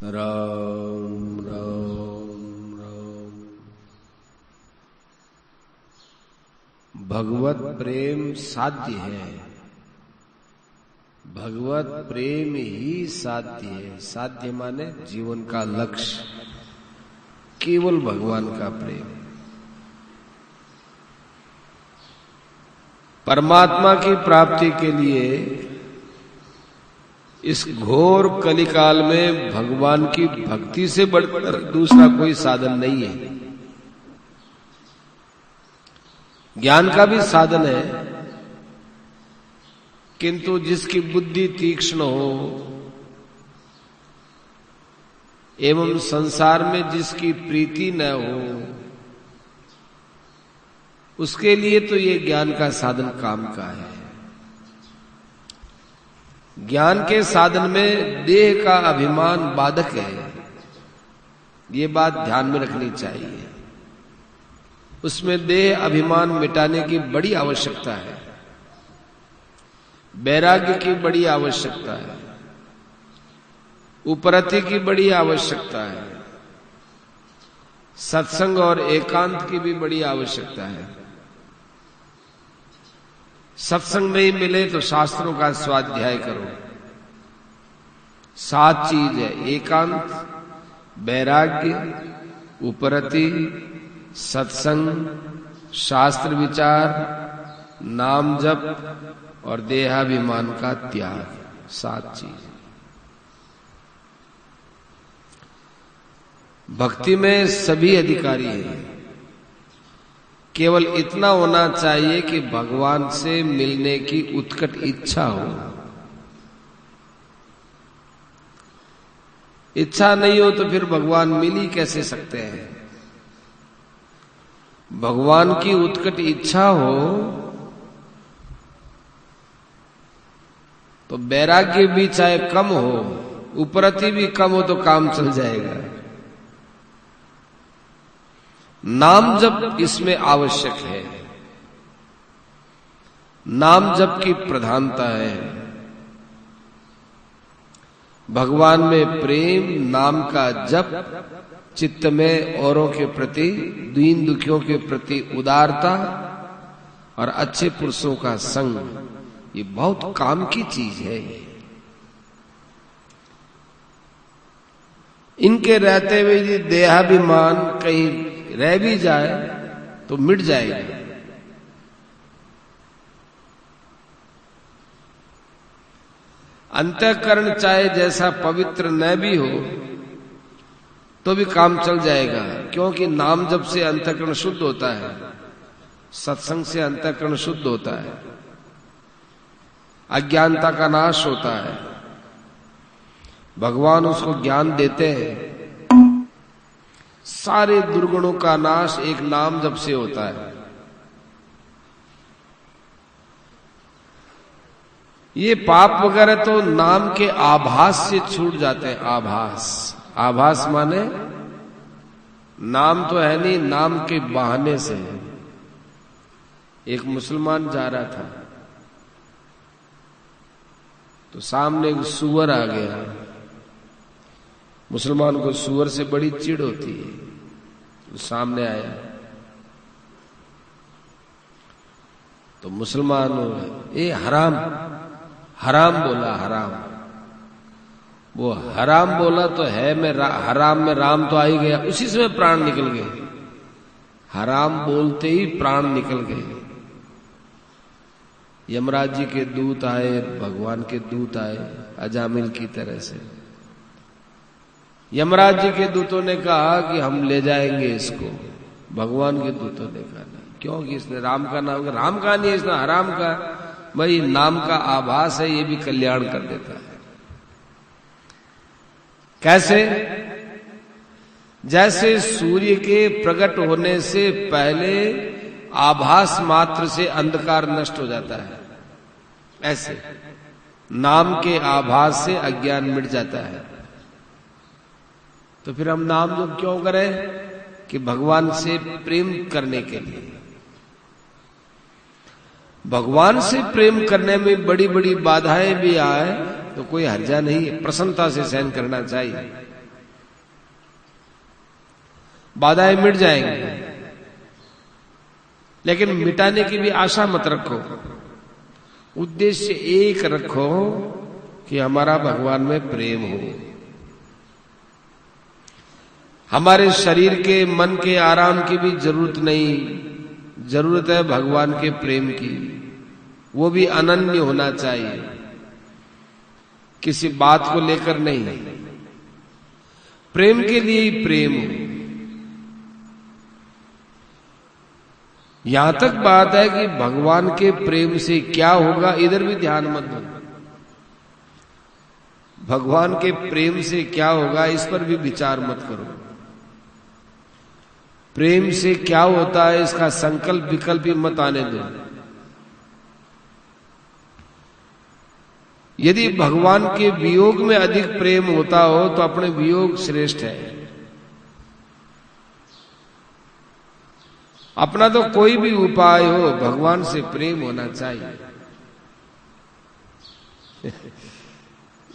राम राम राम। भगवत प्रेम साध्य है, भगवत प्रेम ही साध्य है। साध्य माने जीवन का लक्ष्य, केवल भगवान का प्रेम। परमात्मा की प्राप्ति के लिए इस घोर कलिकाल में भगवान की भक्ति से बढ़कर दूसरा कोई साधन नहीं है। ज्ञान का भी साधन है, किंतु जिसकी बुद्धि तीक्ष्ण हो एवं संसार में जिसकी प्रीति न हो, उसके लिए तो ये ज्ञान का साधन काम का है। ज्ञान के साधन में देह का अभिमान बाधक है, ये बात ध्यान में रखनी चाहिए। उसमें देह अभिमान मिटाने की बड़ी आवश्यकता है, वैराग्य की बड़ी आवश्यकता है, उपरति की बड़ी आवश्यकता है, सत्संग और एकांत की भी बड़ी आवश्यकता है। सत्संग नहीं मिले तो शास्त्रों का स्वाध्याय करो। 7 चीज है: एकांत, वैराग्य, उपरति, सत्संग, शास्त्र विचार, नाम जप और देहाभिमान का त्याग। 7 चीज। भक्ति में सभी अधिकारी हैं, केवल इतना होना चाहिए कि भगवान से मिलने की उत्कट इच्छा हो। इच्छा नहीं हो तो फिर भगवान मिल ही कैसे सकते हैं। भगवान की उत्कट इच्छा हो तो वैराग्य भी चाहे कम हो, उपरति भी कम हो तो काम चल जाएगा। नाम जप इसमें आवश्यक है, नाम जप की प्रधानता है। भगवान में प्रेम, नाम का जप, चित्त में औरों के प्रति, दीन दुखियों के प्रति उदारता और अच्छे पुरुषों का संग, ये बहुत काम की चीज है। इनके रहते हुए यदि देहाभिमान कहीं रह भी जाए तो मिट जाएगा। अंतःकरण चाहे जैसा पवित्र न भी हो तो भी काम चल जाएगा, क्योंकि नाम जप से अंतःकरण शुद्ध होता है, सत्संग से अंतःकरण शुद्ध होता है, अज्ञानता का नाश होता है। भगवान उसको ज्ञान देते हैं। सारे दुर्गुणों का नाश एक नाम जप से होता है। ये पाप वगैरह तो नाम के आभास से छूट जाते हैं। आभास, आभास माने नाम तो है नहीं, नाम के बहाने से है। एक मुसलमान जा रहा था तो सामने एक सूअर आ गया। मुसलमान को सूअर से बड़ी चिढ़ होती है। तो सामने आया तो मुसलमान ए हराम, हराम बोला, हराम। वो हराम बोला तो है में हराम में राम तो आ ही गया, उसी समय प्राण निकल गए। हराम बोलते ही प्राण निकल गए। यमराज जी के दूत आए, भगवान के दूत आए अजामिल की तरह से। यमराज जी के दूतों ने कहा कि हम ले जाएंगे इसको। भगवान के दूतों ने कहा नहीं, क्योंकि इसने राम का नाम, राम का नहीं, इसने हराम का। भाई नाम का आभास है, ये भी कल्याण कर देता है। कैसे? जैसे सूर्य के प्रकट होने से पहले आभास मात्र से अंधकार नष्ट हो जाता है, ऐसे नाम के आभास से अज्ञान मिट जाता है। तो फिर हम नाम जप क्यों करें? कि भगवान से प्रेम करने के लिए। भगवान से प्रेम करने में बड़ी बड़ी बाधाएं भी आए तो कोई हर्जा नहीं है, प्रसन्नता से सहन करना चाहिए। बाधाएं मिट जाएंगी, लेकिन मिटाने की भी आशा मत रखो। उद्देश्य एक रखो कि हमारा भगवान में प्रेम हो। हमारे शरीर के, मन के आराम की भी जरूरत नहीं, जरूरत है भगवान के प्रेम की। वो भी अनन्य होना चाहिए, किसी बात को लेकर नहीं, प्रेम के लिए ही प्रेम हो। यहां तक बात है कि भगवान के प्रेम से क्या होगा, इधर भी ध्यान मत दो। भगवान के प्रेम से क्या होगा इस पर भी विचार मत करो। प्रेम से क्या होता है इसका संकल्प विकल्प ही मत आने दो। यदि भगवान के वियोग में अधिक प्रेम होता हो तो अपने वियोग श्रेष्ठ है। अपना तो कोई भी उपाय हो, भगवान से प्रेम होना चाहिए।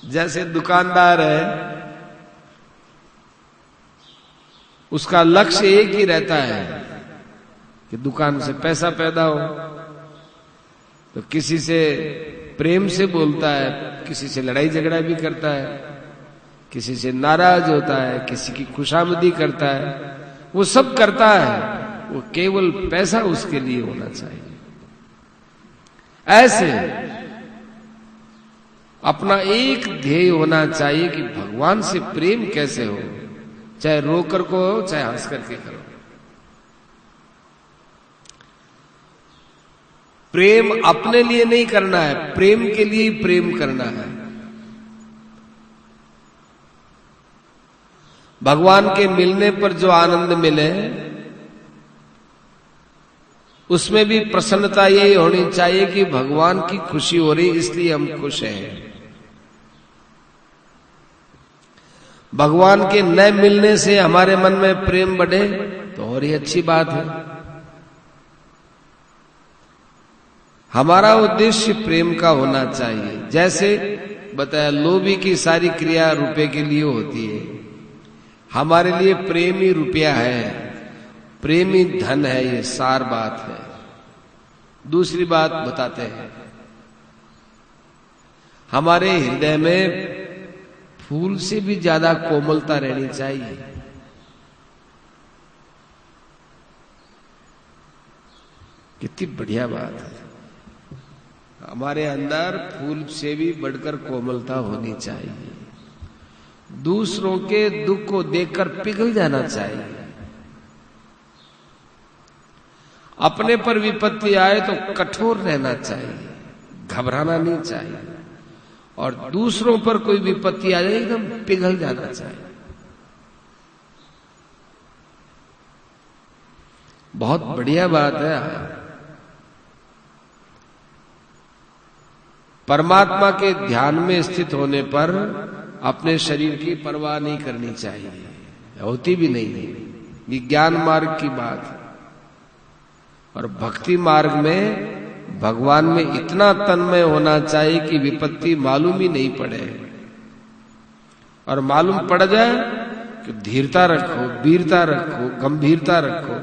जैसे दुकानदार है, उसका लक्ष्य एक ही रहता है कि दुकान से पैसा पैदा हो, तो किसी से प्रेम से बोलता है, किसी से लड़ाई झगड़ा भी करता है, किसी से नाराज होता है, किसी की खुशामदी करता है, वो सब करता है। वो केवल पैसा उसके लिए होना चाहिए। ऐसे अपना एक ध्येय होना चाहिए कि भगवान से प्रेम कैसे हो, चाहे रो कर को हो, चाहे हंस करके करो। प्रेम अपने लिए नहीं करना है, प्रेम के लिए प्रेम करना है। भगवान के मिलने पर जो आनंद मिले उसमें भी प्रसन्नता यही होनी चाहिए कि भगवान की खुशी हो रही इसलिए हम खुश हैं। भगवान के न मिलने से हमारे मन में प्रेम बढ़े तो और ही अच्छी बात है। हमारा उद्देश्य प्रेम का होना चाहिए। जैसे बताया, लोभी की सारी क्रिया रुपए के लिए होती है, हमारे लिए प्रेम ही रुपया है, प्रेम ही धन है। ये सार बात है। दूसरी बात बताते हैं, हमारे हृदय में फूल से भी ज्यादा कोमलता रहनी चाहिए। कितनी बढ़िया बात है। हमारे अंदर फूल से भी बढ़कर कोमलता होनी चाहिए। दूसरों के दुख को देखकर पिघल जाना चाहिए। अपने पर विपत्ति आए तो कठोर रहना चाहिए, घबराना नहीं चाहिए। और दूसरों पर कोई विपत्ति आ जाए एकदम पिघल जाना चाहिए। बहुत बढ़िया बात है। परमात्मा के ध्यान में स्थित होने पर अपने शरीर की परवाह नहीं करनी चाहिए, होती भी नहीं। विज्ञान मार्ग की बात है। और भक्ति मार्ग में भगवान में इतना तन्मय होना चाहिए कि विपत्ति मालूम ही नहीं पड़े। और मालूम पड़ जाए कि धीरता रखो, वीरता रखो, गंभीरता रखो।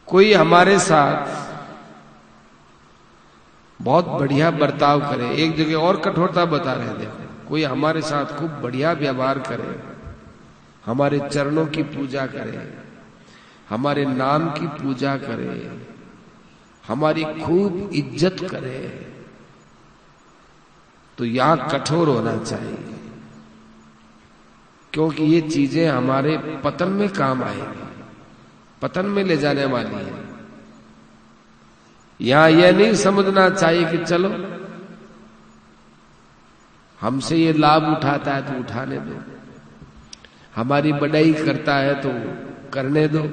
कोई हमारे साथ बहुत बढ़िया बर्ताव करे, एक जगह और कठोरता बता रहे थे, कोई हमारे साथ खूब बढ़िया व्यवहार करे, हमारे चरणों की पूजा करे, हमारे नाम की पूजा करे, हमारी खूब इज्जत करे, तो यहां कठोर होना चाहिए। क्योंकि ये चीजें हमारे पतन में काम आएंगी, पतन में ले जाने वाली है। यहां यह नहीं समझना चाहिए कि चलो हमसे ये लाभ उठाता है तो उठाने दो, हमारी बड़ाई करता है तो करने दो।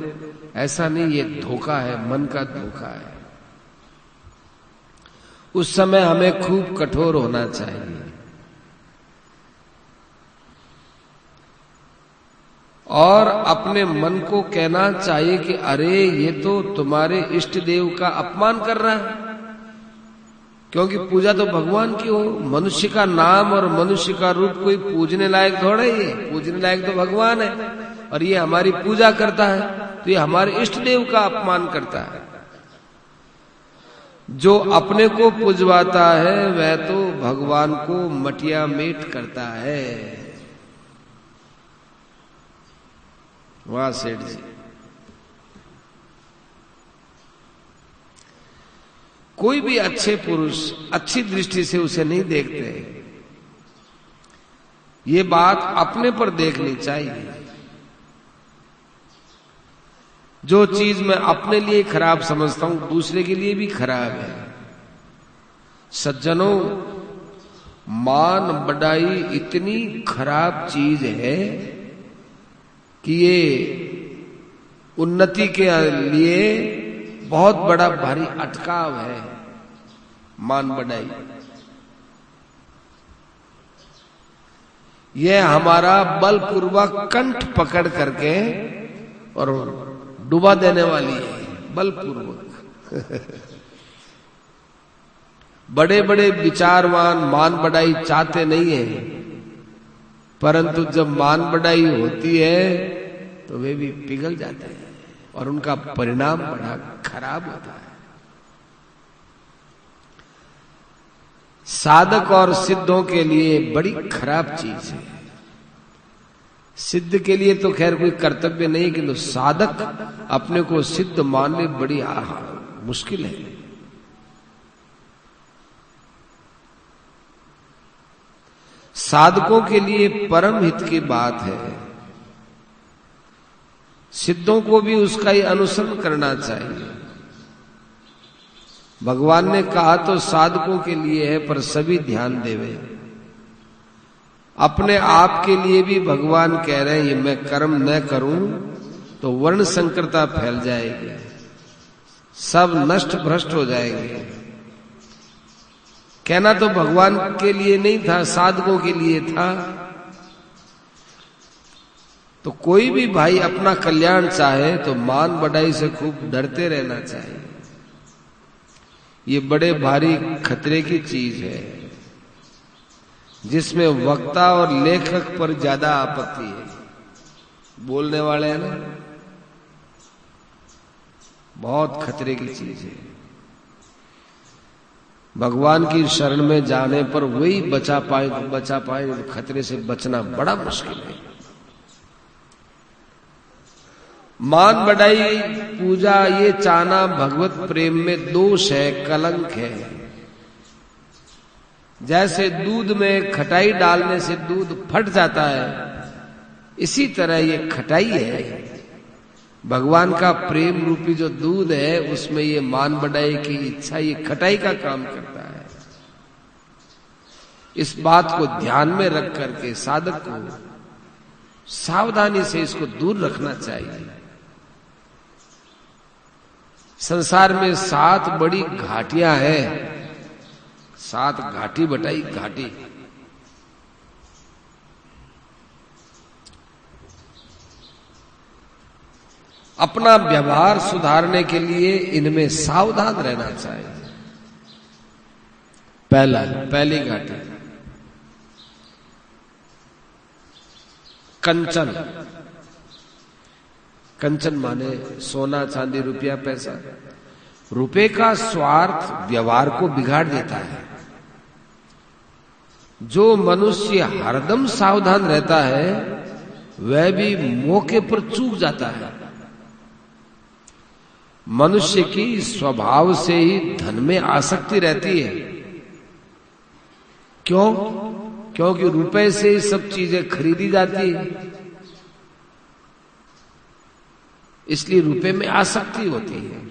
ऐसा नहीं, ये धोखा है, मन का धोखा है। उस समय हमें खूब कठोर होना चाहिए। और अपने मन को कहना चाहिए कि अरे ये तो तुम्हारे इष्ट देव का अपमान कर रहा है, क्योंकि पूजा तो भगवान की हो। मनुष्य का नाम और मनुष्य का रूप कोई पूजने लायक थोड़ा ही है। पूजने लायक तो भगवान है, और ये हमारी पूजा करता है तो ये हमारे इष्ट देव का अपमान करता है। जो अपने को पुजवाता है वह तो भगवान को मटिया मेट करता है। वाह सेठ जी, कोई भी अच्छे पुरुष अच्छी दृष्टि से उसे नहीं देखते। ये बात अपने पर देखनी चाहिए। जो चीज मैं अपने लिए खराब समझता हूं दूसरे के लिए भी खराब है। सज्जनों, मान बढ़ाई इतनी खराब चीज है कि ये उन्नति के लिए बहुत बड़ा भारी अटकाव है। मान बढ़ाई यह हमारा बलपूर्वक कंठ पकड़ करके और डुबा देने वाली है, बलपूर्वक। बड़े बड़े विचारवान मान बढ़ाई चाहते नहीं है, परंतु जब मान बढ़ाई होती है तो वे भी पिघल जाते हैं और उनका परिणाम बड़ा खराब होता है। साधक और सिद्धों के लिए बड़ी खराब चीज है। सिद्ध के लिए तो खैर कोई कर्तव्य नहीं, किंतु साधक अपने को सिद्ध मानने बड़ी मुश्किल है। साधकों के लिए परम हित की बात है, सिद्धों को भी उसका ही अनुसरण करना चाहिए। भगवान ने कहा तो साधकों के लिए है, पर सभी ध्यान देवे। अपने आप के लिए भी भगवान कह रहे हैं ये मैं कर्म न करूं तो वर्ण संकरता फैल जाएगी, सब नष्ट भ्रष्ट हो जाएंगे। कहना तो भगवान के लिए नहीं था, साधकों के लिए था। तो कोई भी भाई अपना कल्याण चाहे तो मान बढ़ाई से खूब डरते रहना चाहिए। ये बड़े भारी खतरे की चीज है, जिसमें वक्ता और लेखक पर ज्यादा आपत्ति है। बोलने वाले हैं ना, बहुत खतरे की चीज है। भगवान की शरण में जाने पर वही बचा पाए, खतरे से बचना बड़ा मुश्किल है। मान बढ़ाई पूजा ये चाहना भगवत प्रेम में दोष है, कलंक है। जैसे दूध में खटाई डालने से दूध फट जाता है, इसी तरह ये खटाई है। भगवान का प्रेम रूपी जो दूध है उसमें ये मान बढ़ाई की इच्छा ये खटाई का काम करता है। इस बात को ध्यान में रख करके साधक को सावधानी से इसको दूर रखना चाहिए। संसार में 7 बड़ी घाटियां हैं, 7 घाटी बटाई घाटी। अपना व्यवहार सुधारने के लिए इनमें सावधान रहना चाहिए। पहली घाटी कंचन। कंचन माने सोना चांदी रुपया पैसा। रुपए का स्वार्थ व्यवहार को बिगाड़ देता है। जो मनुष्य हरदम सावधान रहता है वह भी मौके पर चूक जाता है। मनुष्य की स्वभाव से ही धन में आसक्ति रहती है। क्यों? क्योंकि रुपए से ही सब चीजें खरीदी जाती है, इसलिए रुपए में आसक्ति होती है।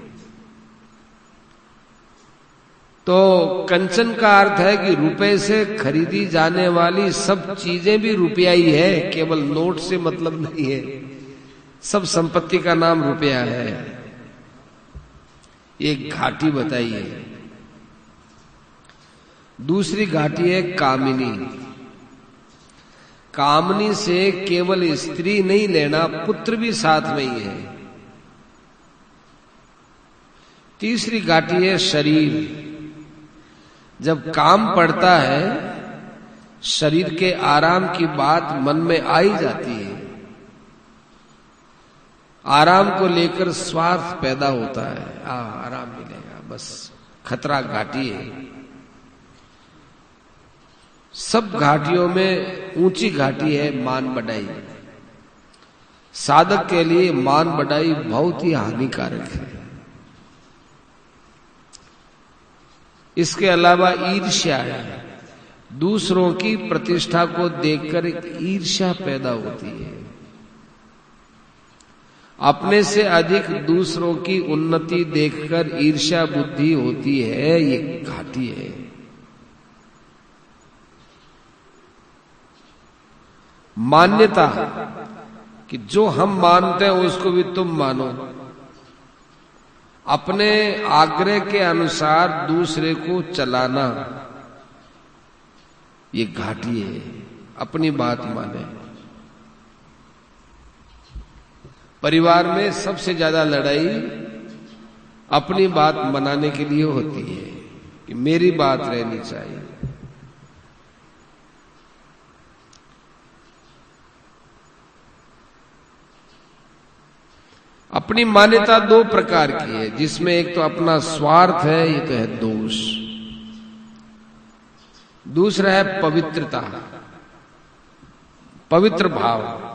तो कंचन का अर्थ है कि रुपए से खरीदी जाने वाली सब चीजें भी रुपया ही है, केवल नोट से मतलब नहीं है। सब संपत्ति का नाम रुपया है। एक घाटी बताई है। दूसरी घाटी है कामिनी। कामनी से केवल स्त्री नहीं लेना, पुत्र भी साथ में ही है। तीसरी घाटी है शरीर। जब काम पड़ता है, शरीर के आराम की बात मन में आ ही जाती है, आराम को लेकर स्वार्थ पैदा होता है। आराम मिलेगा, बस खतरा घाटी है। सब घाटियों में ऊंची घाटी है मान बढ़ाई। साधक के लिए मान बढ़ाई बहुत ही हानिकारक है। इसके अलावा ईर्ष्या है। दूसरों की प्रतिष्ठा को देखकर एक ईर्ष्या पैदा होती है। अपने से अधिक दूसरों की उन्नति देखकर ईर्ष्या बुद्धि होती है, ये घाटी है। मान्यता कि जो हम मानते हैं उसको भी तुम मानो, अपने आग्रह के अनुसार दूसरे को चलाना, ये घाटी है। अपनी बात माने। परिवार में सबसे ज्यादा लड़ाई अपनी बात मनाने के लिए होती है कि मेरी बात रहनी चाहिए। अपनी मान्यता दो प्रकार की है, जिसमें एक तो अपना स्वार्थ है, ये तो है दोष। दूसरा है पवित्रता, पवित्र भाव।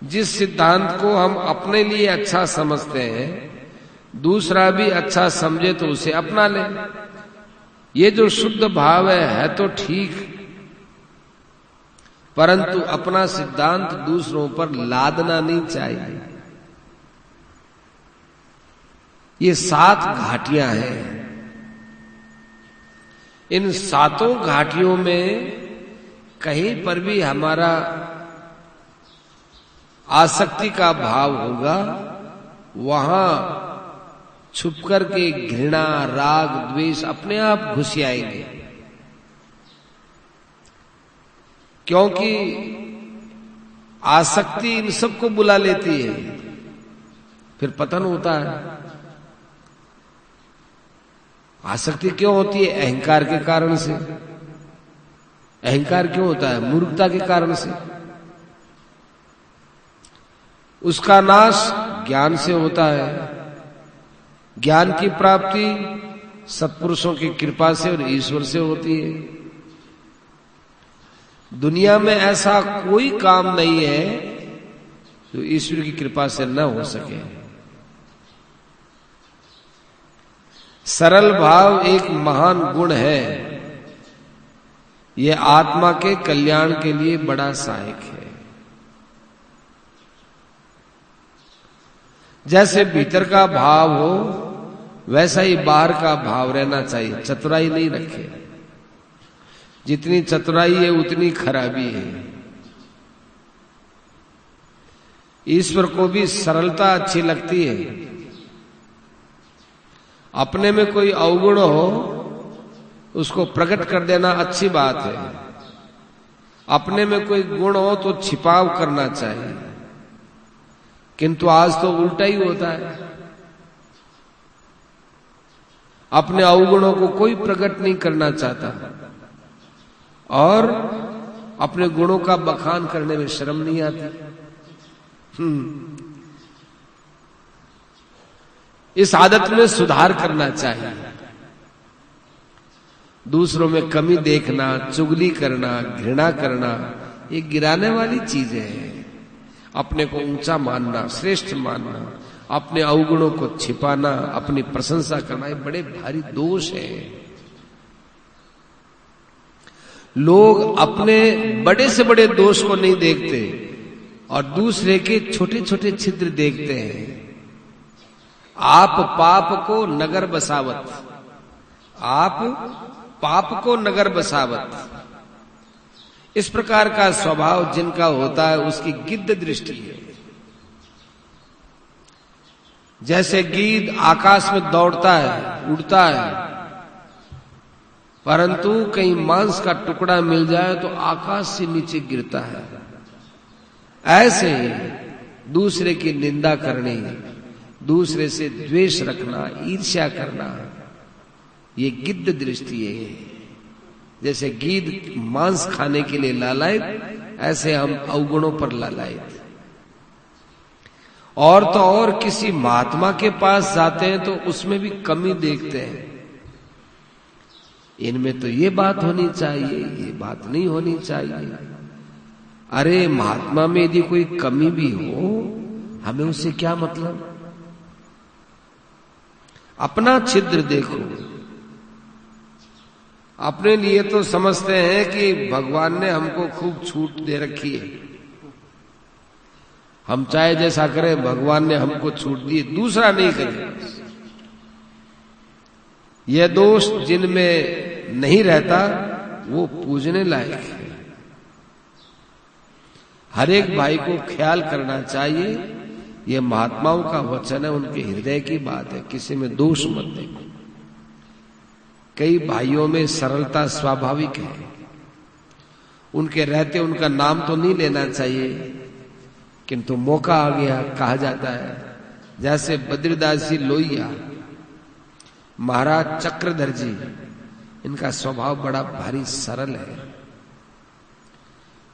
जिस सिद्धांत को हम अपने लिए अच्छा समझते हैं, दूसरा भी अच्छा समझे तो उसे अपना ले। ये जो शुद्ध भाव है तो ठीक, परंतु अपना सिद्धांत दूसरों पर लादना नहीं चाहिए। ये 7 घाटियां हैं। इन 7 घाटियों में कहीं पर भी हमारा आसक्ति का भाव होगा, वहां छुप करके घृणा, राग, द्वेष अपने आप घुस आएंगे। क्योंकि आसक्ति इन सबको बुला लेती है, फिर पतन होता है। आसक्ति क्यों होती है? अहंकार के कारण से। अहंकार क्यों होता है? मूर्खता के कारण से। उसका नाश ज्ञान से होता है। ज्ञान की प्राप्ति सत्पुरुषों की कृपा से और ईश्वर से होती है। दुनिया में ऐसा कोई काम नहीं है जो ईश्वर की कृपा से न हो सके। सरल भाव एक महान गुण है। यह आत्मा के कल्याण के लिए बड़ा सहायक है। जैसे भीतर का भाव हो, वैसा ही बाहर का भाव रहना चाहिए। चतुराई नहीं रखे। जितनी चतुराई है उतनी खराबी है। ईश्वर को भी सरलता अच्छी लगती है। अपने में कोई अवगुण हो, उसको प्रकट कर देना अच्छी बात है। अपने में कोई गुण हो तो छिपाव करना चाहिए, किंतु आज तो उल्टा ही होता है। अपने अवगुणों को कोई प्रकट नहीं करना चाहता और अपने गुणों का बखान करने में शर्म नहीं आती। इस आदत में सुधार करना चाहिए। दूसरों में कमी देखना, चुगली करना, घृणा करना, ये गिराने वाली चीजें हैं। अपने को ऊंचा मानना, श्रेष्ठ मानना, अपने अवगुणों को छिपाना, अपनी प्रशंसा करना, ये बड़े भारी दोष हैं। लोग अपने बड़े से बड़े दोष को नहीं देखते और दूसरे के छोटे छोटे छिद्र देखते हैं। आप पाप को नगर बसावत, आप पाप को नगर बसावत, इस प्रकार का स्वभाव जिनका होता है उसकी गिद्ध दृष्टि है। जैसे गीद आकाश में दौड़ता है, उड़ता है, परंतु कहीं मांस का टुकड़ा मिल जाए तो आकाश से नीचे गिरता है। ऐसे ही दूसरे की निंदा करनी, दूसरे से द्वेष रखना, ईर्ष्या करना, ये गिद्ध दृष्टि है। जैसे गीध मांस खाने के लिए लालायित, ऐसे हम अवगुणों पर लालायित। और तो और किसी महात्मा के पास जाते हैं तो उसमें भी कमी देखते हैं, इनमें तो ये बात होनी चाहिए, ये बात नहीं होनी चाहिए। अरे महात्मा में यदि कोई कमी भी हो, हमें उससे क्या मतलब? अपना छिद्र देखो। अपने लिए तो समझते हैं कि भगवान ने हमको खूब छूट दे रखी है, हम चाहे जैसा करें, भगवान ने हमको छूट दी, दूसरा नहीं करे। यह दोष जिनमें नहीं रहता वो पूजने लायक है। हर एक भाई को ख्याल करना चाहिए, ये महात्माओं का वचन है, उनके हृदय की बात है, किसी में दोष मत देखो। कई भाइयों में सरलता स्वाभाविक है, उनके रहते उनका नाम तो नहीं लेना चाहिए, किंतु मौका आ गया कहा जाता है। जैसे बद्रीदास जी लोहिया, महाराज चक्रधर जी, इनका स्वभाव बड़ा भारी सरल है।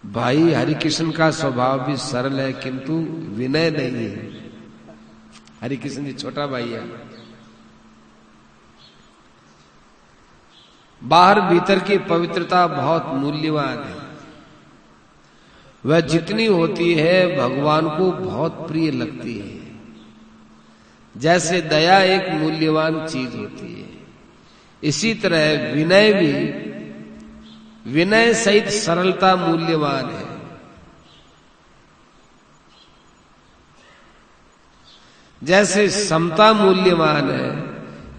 भाई हरिकृष्ण का स्वभाव भी सरल है, किंतु विनय नहीं है। हरिकृष्ण जी छोटा भाई है। बाहर भीतर की पवित्रता बहुत मूल्यवान है, वह जितनी होती है भगवान को बहुत प्रिय लगती है। जैसे दया एक मूल्यवान चीज होती है, इसी तरह विनय भी, विनय सहित सरलता मूल्यवान है। जैसे समता मूल्यवान है,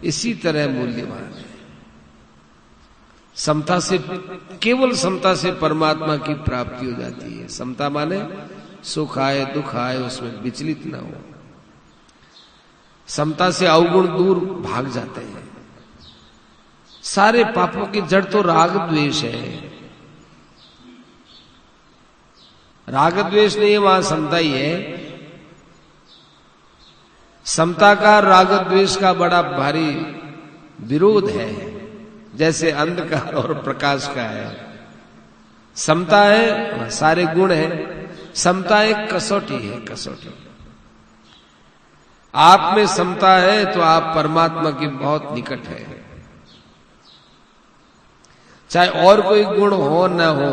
इसी तरह मूल्यवान है। समता से, केवल समता से परमात्मा की प्राप्ति हो जाती है। समता माने सुख आए दुख आए उसमें विचलित ना हो। समता से अवगुण दूर भाग जाते हैं। सारे पापों की जड़ तो राग द्वेष है। राग द्वेष नहीं है, वहां समता ही है। समता का राग द्वेष का बड़ा भारी विरोध है, जैसे अंधकार और प्रकाश का है। समता है, सारे गुण है। समता एक कसौटी है, कसौटी। आप में समता है तो आप परमात्मा के बहुत निकट है। चाहे और कोई गुण हो न हो,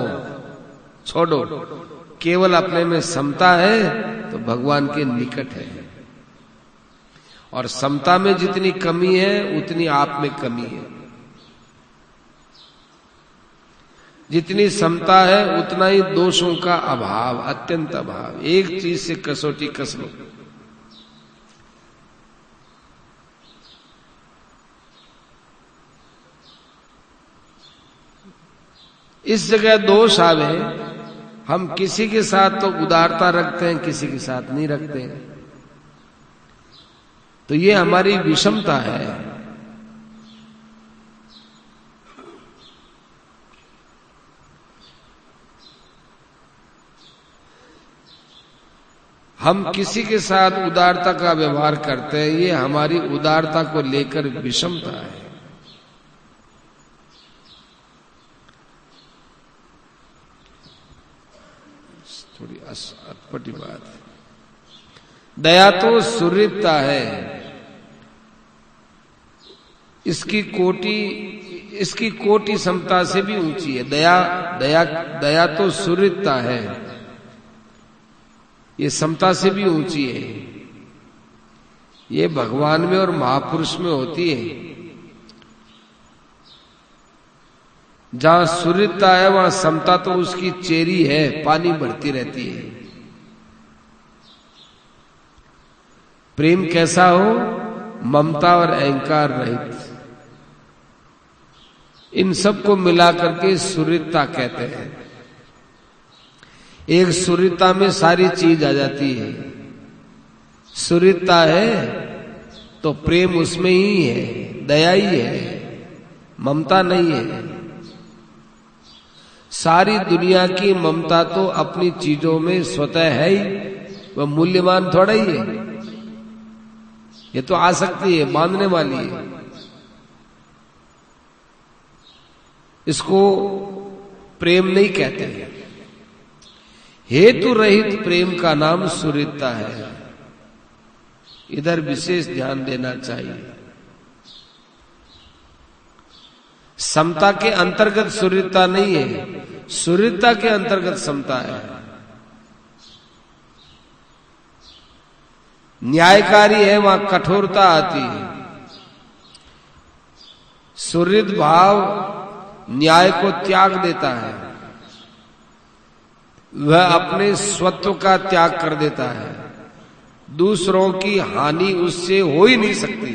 छोड़ो, केवल अपने में समता है तो भगवान के निकट है। और समता में जितनी कमी है उतनी आप में कमी है। जितनी समता है उतना ही दोषों का अभाव, अत्यंत अभाव। एक चीज से कसौटी कस लो। इस जगह दोष आवे, हम किसी के साथ तो उदारता रखते हैं, किसी के साथ नहीं रखते हैं, तो ये हमारी विषमता है। हम किसी के साथ उदारता का व्यवहार करते हैं, ये हमारी उदारता को लेकर विषमता है। थोड़ी अटपटी बात है। दया तो सुहृदता है, इसकी कोटि समता से भी ऊंची है। दया तो सुहृदता है, ये समता से भी ऊंची है। ये भगवान में और महापुरुष में होती है। जहां सुहृदता है वहां समता तो उसकी चेरी है, पानी बढ़ती रहती है। प्रेम कैसा हो? ममता और अहंकार रहित। इन सबको मिलाकर के सुहृदता कहते हैं। एक सुहृदता में सारी चीज आ जाती है। सुहृदता है तो प्रेम उसमें ही है, दया ही है, ममता नहीं है। सारी दुनिया की ममता तो अपनी चीजों में स्वतः है ही, वह मूल्यवान थोड़ा ही है। ये तो आसक्ति है, बांधने वाली है। इसको प्रेम नहीं कहते हैं। हेतु रहित प्रेम का नाम सुहृदता है। इधर विशेष ध्यान देना चाहिए। समता के अंतर्गत सुहृदता नहीं है, सुहृदता के अंतर्गत समता है। न्यायकारी है, वहां कठोरता आती है। सुहृद भाव न्याय को त्याग देता है, वह अपने स्वत्व का त्याग कर देता है। दूसरों की हानि उससे हो ही नहीं सकती।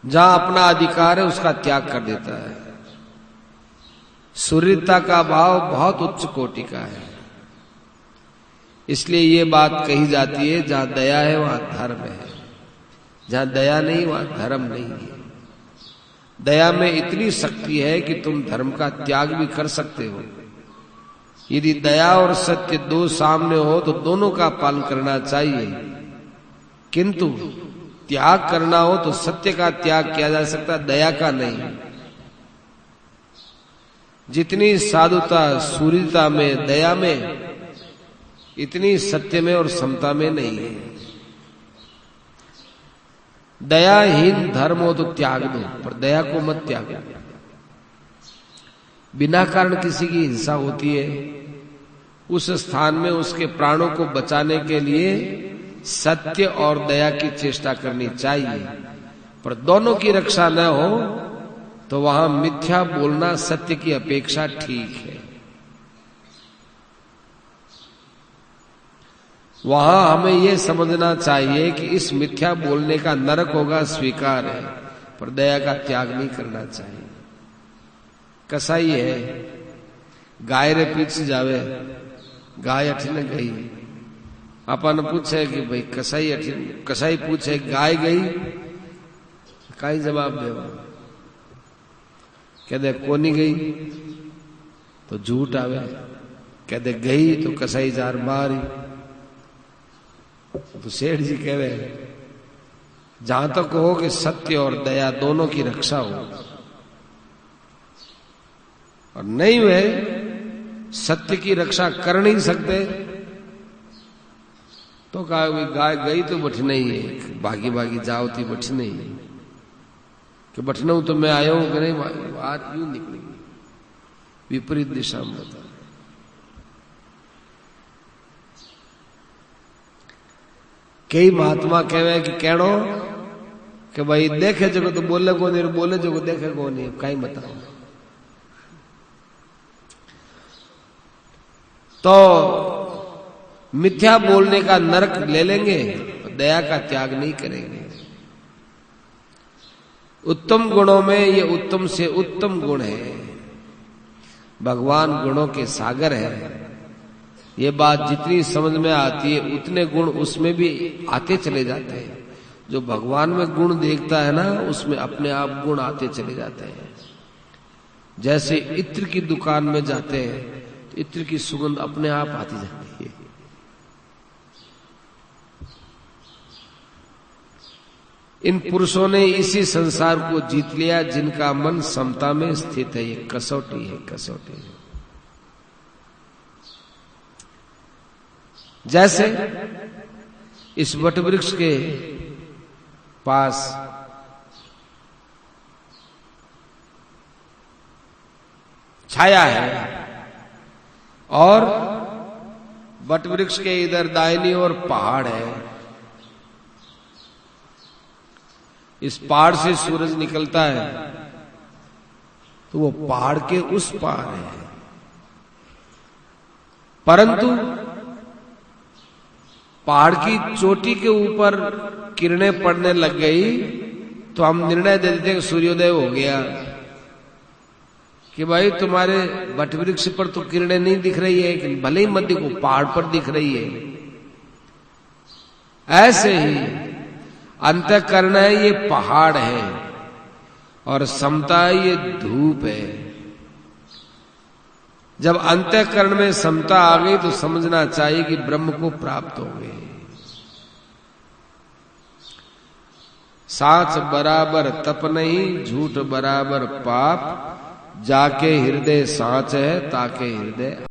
जहां अपना अधिकार है उसका त्याग कर देता है। सुहृदता का भाव बहुत उच्च कोटि का है। इसलिए ये बात कही जाती है, जहां दया है वहां धर्म है, जहां दया नहीं वहां धर्म नहीं है। दया में इतनी शक्ति है कि तुम धर्म का त्याग भी कर सकते हो। यदि दया और सत्य दो सामने हो तो दोनों का पालन करना चाहिए, किंतु त्याग करना हो तो सत्य का त्याग किया जा सकता, दया का नहीं। जितनी साधुता सूर्यता में, दया में, इतनी सत्य में और समता में नहीं है। दयाहीन धर्म हो तो त्याग दो, पर दया को मत त्यागो। बिना कारण किसी की हिंसा होती है, उस स्थान में उसके प्राणों को बचाने के लिए सत्य और दया की चेष्टा करनी चाहिए। पर दोनों की रक्षा न हो तो वहां मिथ्या बोलना सत्य की अपेक्षा ठीक है। वहां हमें यह समझना चाहिए कि इस मिथ्या बोलने का नरक होगा, स्वीकार है, पर दया का त्याग नहीं करना चाहिए। कसाई है, गाय रे पीछे जावे, गाय अठिन गई। अपन पूछे कि भाई कसाई अठिन, कसाई पूछे गाय गई, काई जवाब देवा? कहते कोनी गई तो झूठ आवे, कहते गई तो कसाई जार मारी। तो सेठ जी कह रहे हैं जहां तक हो कि सत्य और दया दोनों की रक्षा हो, और नहीं वे सत्य की रक्षा कर नहीं सकते तो कहा गाय गई तो बठने ही है, भागी भागी जाओ थी बठने ही कि बठना तो मैं आया हूं कि नहीं, बात यूं निकलेगी विपरीत दिशा में। बता कई महात्मा कहे कि कहनो कि भाई देखे जगह तो बोले को नहीं, बोले जगह देखे को नहीं, कहीं बताओ। तो मिथ्या बोलने का नरक ले लेंगे, दया का त्याग नहीं करेंगे। उत्तम गुणों में ये उत्तम से उत्तम गुण है। भगवान गुणों के सागर है। ये बात जितनी समझ में आती है उतने गुण उसमें भी आते चले जाते हैं। जो भगवान में गुण देखता है ना, उसमें अपने आप गुण आते चले जाते हैं। जैसे इत्र की दुकान में जाते हैं तो इत्र की सुगंध अपने आप आती जाती है। इन पुरुषों ने इसी संसार को जीत लिया जिनका मन समता में स्थित है। ये कसौटी है, कसौटी है। जैसे इस वटवृक्ष के पास छाया है और वटवृक्ष के इधर दाहिनी ओर पहाड़ है। इस पहाड़ से सूरज निकलता है तो वो पहाड़ के उस पार है। परंतु पहाड़ की चोटी के ऊपर किरणें पड़ने लग गई तो हम निर्णय दे देते कि सूर्योदय हो गया, कि भाई तुम्हारे वटवृक्ष पर तो किरणें नहीं दिख रही है, कि भले ही मध्य को पहाड़ पर दिख रही है। ऐसे ही अंतःकरण है, ये पहाड़ है, और समता है, ये धूप है। जब अंतःकरण में समता आ गई तो समझना चाहिए कि ब्रह्म को प्राप्त हो गए। साच बराबर तप नहीं, झूठ बराबर पाप, जाके हृदय साच है ताके हृदय